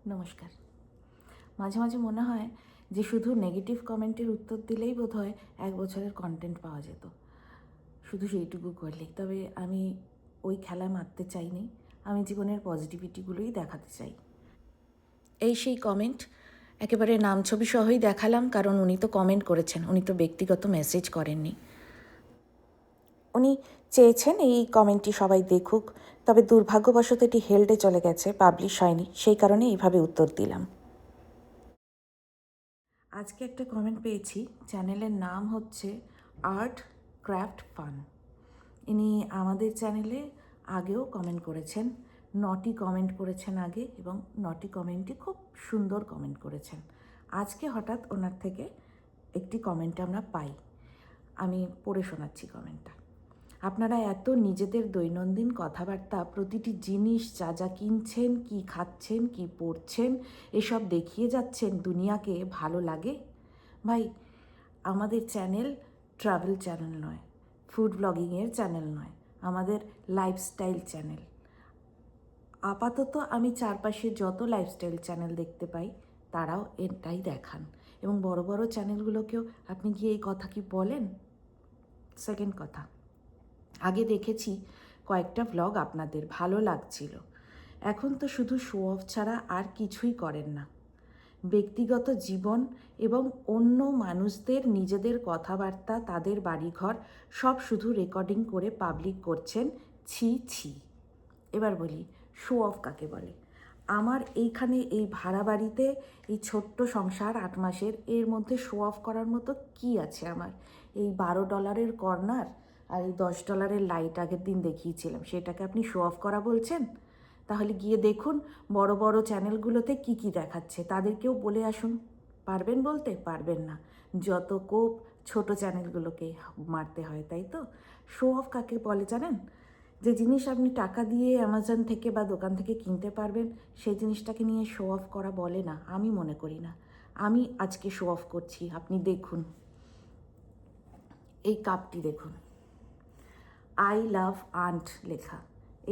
নমস্কার। মাঝে মাঝে মনে হয় যে শুধু নেগেটিভ কমেন্টের উত্তর দিলেই বোধহয় 1 বছরের কন্টেন্ট পাওয়া যেত, শুধু সেইটুকু করলেই। তবে আমি ওই খেলায় মারতে চাইনি, আমি জীবনের পজিটিভিটিগুলোই দেখাতে চাই। এই সেই কমেন্ট, একেবারে নাম ছবি সহই দেখালাম, কারণ উনি তো কমেন্ট করেছেন, উনি তো ব্যক্তিগত মেসেজ করেননি। উনি চেয়েছেন এই কমেন্টটি সবাই দেখুক, তবে দুর্ভাগ্যবশত এটি হেল্ডে চলে গেছে, পাবলিশ হয়নি, সেই কারণে এইভাবে উত্তর দিলাম। আজকে একটা কমেন্ট পেয়েছি, চ্যানেলের নাম হচ্ছে আর্ট ক্রাফট ফান। ইনি আমাদের চ্যানেলে আগেও কমেন্ট করেছেন, 9টি কমেন্ট করেছেন আগে, এবং 9টি কমেন্টই খুব সুন্দর কমেন্ট করেছেন। আজকে হঠাৎ ওনার থেকে একটি কমেন্ট আমরা পাই, আমি পড়ে শোনাচ্ছি কমেন্টটা। আপনারা এত নিজেদের দৈনন্দিন কথাবার্তা, প্রতিটি জিনিস, যা যা কিনছেন, কি খাচ্ছেন, কি পরছেন, এসব দেখিয়ে যাচ্ছেন দুনিয়াকে, ভালো লাগে? ভাই, আমাদের চ্যানেল ট্রাভেল চ্যানেল নয়, ফুড ব্লগিংয়ের চ্যানেল নয়, আমাদের লাইফস্টাইল চ্যানেল। আপাতত আমি চারপাশে যত লাইফস্টাইল চ্যানেল দেখতে পাই তারাও এটাই দেখান, এবং বড় বড় চ্যানেলগুলোকেও আপনি গিয়ে এই কথা কি বলেন? সেকেন্ড কথা, আগে দেখেছি কয়েকটা ভ্লগ আপনাদের ভালো লাগছিল, এখন তো শুধু শো অফ ছাড়া আর কিছুই করেন না। ব্যক্তিগত জীবন এবং অন্য মানুষদের নিজেদের কথাবার্তা, তাদের বাড়িঘর সব শুধু রেকর্ডিং করে পাবলিক করছেন। ছি ছি। এবার বলি, শো অফ কাকে বলে? আমার এইখানে এই ভাড়া বাড়িতে, এই ছোট্ট সংসার 8 মাসের, এর মধ্যে শো অফ করার মতো কি আছে আমার? এই $12 কর্নার আর এই $10 লাইট আগের দিন দেখিয়েছিলাম, সেটাকে আপনি শো অফ করা বলছেন? তাহলে গিয়ে দেখুন বড় বড় চ্যানেলগুলোতে কি কি দেখাচ্ছে, তাদেরকেও বলে আসুন। পারবেন বলতে? পারবেন না। যত কোপ ছোট চ্যানেলগুলোকে মারতে হয়, তাই তো? শো অফ কাকে বলে জানেন? যে জিনিস আপনি টাকা দিয়ে অ্যামাজন থেকে বা দোকান থেকে কিনতে পারবেন, সেই জিনিসটাকে নিয়ে শো অফ করা বলে না, আমি মনে করি না। আমি আজকে শো অফ করছি, আপনি দেখুন। এই কাপটি দেখুন, আই লাভ আন্ট লেখা।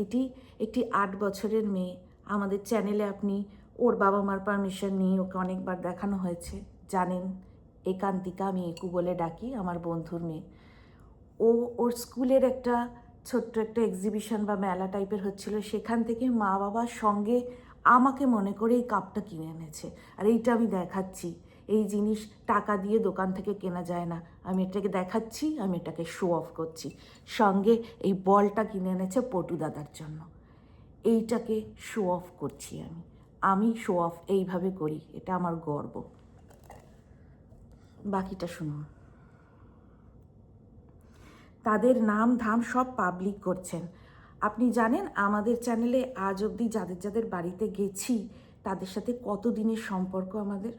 এটি একটি 8 বছরের মেয়ে, আমাদের চ্যানেলে আপনি ওর বাবা মার পারমিশন নিয়ে ওকে অনেকবার দেখানো হয়েছে, জানেন। একান্তিকা, আমি একু বলে ডাকি, আমার বন্ধুর মেয়ে। ওর স্কুলের একটা ছোট্ট একটা এক্সিবিশন বা মেলা টাইপের হচ্ছিল, সেখান থেকে মা বাবার সঙ্গে আমাকে মনে করে এই কাপটা কিনে এনেছে, আর এইটা আমি দেখাচ্ছি। এই জিনিস টাকা দিয়ে দোকান থেকে কেনা যায় না, আমি এটাকে দেখাচ্ছি, আমি এটাকে শো অফ করছি। সঙ্গে এই বলটা কিনে এনেছে পটু দাদার জন্য, এইটাকে শো অফ করছি আমি। আমি শো অফ এইভাবে করি, এটা আমার গর্ব। বাকিটা শুনুন। তাদের নাম ধাম সব পাবলিক করছেন। আপনি জানেন আমাদের চ্যানেলে আজ অবধি যাদের যাদের বাড়িতে গেছি তাদের সাথে কত দিনের সম্পর্ক আমাদের?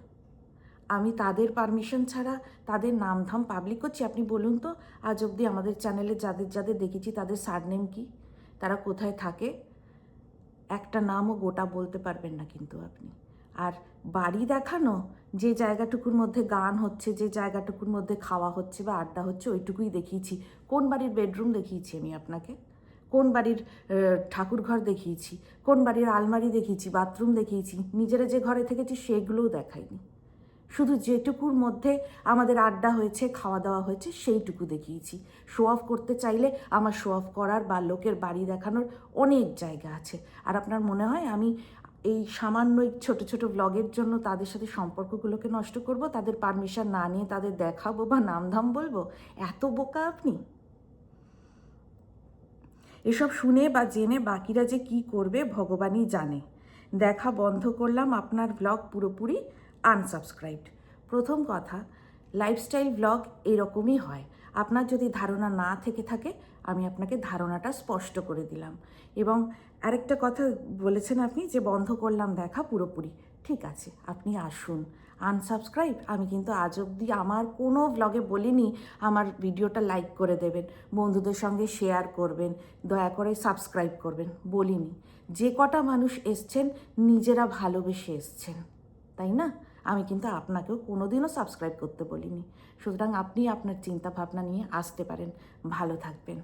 আমি তাদের পারমিশন ছাড়া তাদের নাম ধাম পাবলিক করছি? আপনি বলুন তো, আজ অবধি আমাদের চ্যানেলে যাদের যাদের দেখেছি তাদের সারনেম কি, তারা কোথায় থাকে? একটা নামও গোটা বলতে পারবেন না কিন্তু আপনি। আর বাড়ি দেখানো, যে জায়গাটুকুর মধ্যে গান হচ্ছে, যে জায়গাটুকুর মধ্যে খাওয়া হচ্ছে বা আড্ডা হচ্ছে, ওইটুকুই দেখিয়েছি। কোন বাড়ির বেডরুম দেখিয়েছি আমি আপনাকে? কোন বাড়ির ঠাকুরঘর দেখিয়েছি? কোন বাড়ির আলমারি দেখিয়েছি, বাথরুম দেখিয়েছি? নিজেরা যে ঘরে থেকেছি সেগুলোও দেখাইনি। শুধু যেটুকুর মধ্যে আমাদের আড্ডা হয়েছে, খাওয়া দাওয়া হয়েছে, সেইটুকু দেখিয়েছি। শো অফ করতে চাইলে আমার শো অফ করার বা লোকের বাড়ি দেখানোর অনেক জায়গা আছে। আর আপনার মনে হয় আমি এই সামান্য ছোট ছোট ব্লগের জন্য তাদের সাথে সম্পর্কগুলোকে নষ্ট করব, তাদের পারমিশন না নিয়ে তাদের দেখাবো বা নামধাম বলবো? এত বোকা আপনি? এসব শুনে বা জেনে বাকিরা যে কি করবে ভগবানই জানে। দেখা বন্ধ করলাম, আপনার ব্লগ পুরোপুরি আনসাবস্ক্রাইবড। প্রথম কথা, লাইফস্টাইল ব্লগ এরকমই হয়। আপনার যদি ধারণা না থেকে থাকে, আমি আপনাকে ধারণাটা স্পষ্ট করে দিলাম। এবং আরেকটা কথা বলেছেন আপনি যে বন্ধ করলাম দেখা পুরোপুরি, ঠিক আছে, আপনি আসুন। আনসাবস্ক্রাইব আমি কিন্তু আজ অবধি আমার কোনো ব্লগে বলিনি আমার ভিডিওটা লাইক করে দেবেন, বন্ধুদের সঙ্গে শেয়ার করবেন, দয়া করে সাবস্ক্রাইব করবেন, বলিনি। যে কটা মানুষ এসছেন নিজেরা ভালোবেসে এসছেন, তাই না? আমি কিন্তু আপনাকেও কোনোদিনও সাবস্ক্রাইব করতে বলিনি। সুতরাং আপনি আপনার চিন্তা ভাবনা নিয়ে আসতে পারেন। ভালো থাকবেন।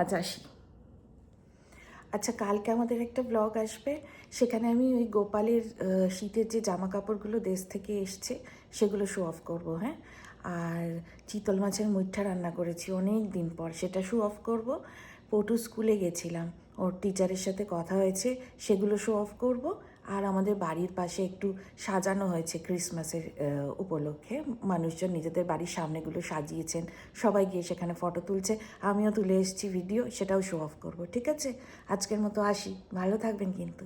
আজ আসি। আচ্ছা, কালকে আমাদের একটা ব্লগ আসবে, সেখানে আমি ওই গোপালের শীতের যে জামা কাপড়গুলো দেশ থেকে এসছে সেগুলো শো অফ করবো, হ্যাঁ। আর চিতল মাছের মুইঠা রান্না করেছি অনেক দিন পর, সেটা শো অফ করব। পটু স্কুলে গেছিলাম, ওর টিচারের সাথে কথা হয়েছে, সেগুলো শো অফ করব। আর আমাদের বাড়ির পাশে একটু সাজানো হয়েছে ক্রিসমাসের উপলক্ষে, মানুষজন নিজেদের বাড়ির সামনেগুলো সাজিয়েছেন, সবাই গিয়ে সেখানে ফটো তুলছে, আমিও তুলে এসেছি ভিডিও, সেটাও শো অফ করব। ঠিক আছে, আজকের মতো আসি, ভালো থাকবেন কিন্তু।